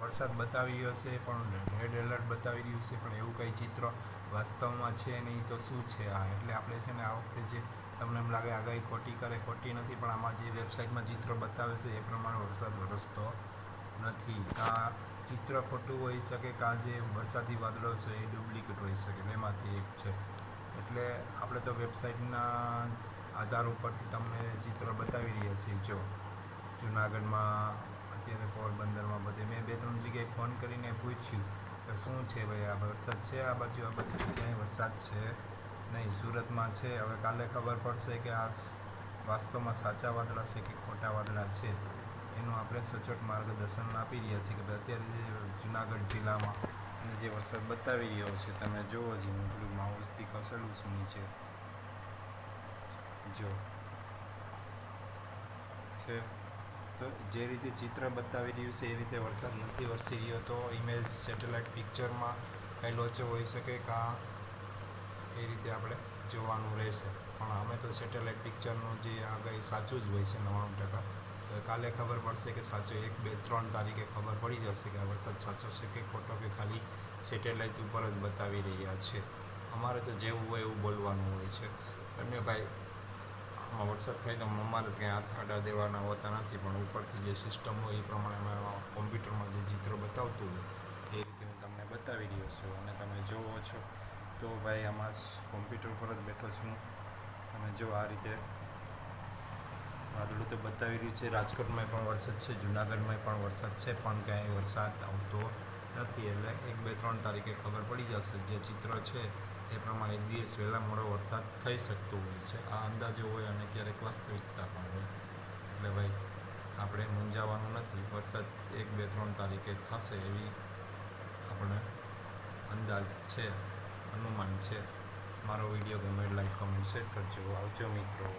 વરસાદ બતાવી રહ્યો છે પણ રેડ એલર્ટ બતાવી રહ્યું છે, પણ એવું કંઈ ચિત્ર વાસ્તવમાં છે નહીં. તો શું છે આ? એટલે આપણે છે ને આ વખતે જે તમને એમ લાગે આગાહી ખોટી કરે, ખોટી નથી, પણ આમાં જે વેબસાઇટમાં ચિત્ર બતાવે છે એ પ્રમાણે વરસાદ વરસતો નથી. આ ચિત્ર ખોટું હોઈ શકે, કાં જે વરસાદી વાદળો છે એ ડુપ્લિકેટ હોઈ શકે, બેમાંથી એક છે. એટલે આપણે તો વેબસાઇટના આધાર ઉપરથી તમને ચિત્ર બતાવી રહ્યા છીએ. જો જુનાગઢમાં અત્યારે પોરબંદરમાં બધે મેં 2-3 જગ્યાએ ફોન કરીને પૂછ્યું કે શું છે ભાઈ, આ વરસાદ છે આ બાજુ ક્યાંય વરસાદ છે નહીં. સુરતમાં છે, હવે કાલે ખબર પડશે કે આ વાસ્તવમાં સાચા વાદળા છે કે ખોટા વાદળા છે. એનું આપણે સચોટ માર્ગદર્શન આપી રહ્યા છીએ કે ભાઈ અત્યારે જે જુનાગઢ જિલ્લામાં જે વરસાદ બતાવી રહ્યો છે તમે જુઓ. જ હું પેલું માઉસથી ખસેડું છું નીચે, જો છે. તો જે રીતે ચિત્ર બતાવી રહ્યું છે એ રીતે વરસાદ નથી વરસી રહ્યો. તો ઇમેજ સેટેલાઇટ પિક્ચરમાં કંઈ લોચો હોઈ શકે, કાં એ રીતે આપણે જોવાનું રહેશે. પણ અમે તો સેટેલાઇટ પિક્ચરનું જે આગાહી સાચું જ હોય છે 99%. તો કાલે ખબર પડશે કે સાચો 1, 2, 3 તારીખે ખબર પડી જશે કે આ વરસાદ સાચો છે કે ખોટો, કે ખાલી સેટેલાઇટ ઉપર જ બતાવી રહ્યા છે. અમારે તો જેવું હોય એવું બોલવાનું હોય છે. અને ભાઈ આમાં વરસાદ થાય તો અમારે કંઈ હાથ આડા દેવાના હોતા નથી, પણ ઉપરથી જે સિસ્ટમ હોય એ પ્રમાણે અમે કોમ્પ્યુટરમાં જે ચિત્ર બતાવતું હોય એ રીતે હું તમને બતાવી રહ્યો છું અને તમે જુઓ છો. તો ભાઈ આમાં કોમ્પ્યુટર પર જ બેઠો છું. તમે જો આ રીતે વાદળું તો બતાવી રહ્યું છે. રાજકોટમાં પણ વરસાદ છે, જુનાગઢમાં પણ વરસાદ છે, પણ ક્યાંય વરસાદ આવતો નથી. એટલે 1, 2, 3 તારીખે ખબર પડી જશે. જે ચિત્ર છે એ પ્રમાણે 1 દિવસ વહેલા મોડો વરસાદ થઈ શકતો હોય છે. આ અંદાજો હોય અને ક્યારેક વાસ્તવિકતા પણ હોય. એટલે ભાઈ આપણે મૂંઝાવાનું નથી. વરસાદ 1, 2, 3 તારીખે થશે એવી આપણે અંદાજ છે, અનુમાન છે. મારો વિડીયો ગમે લાઈક, કમેન્ટ, શેર કરજો. આવજો મિત્રો.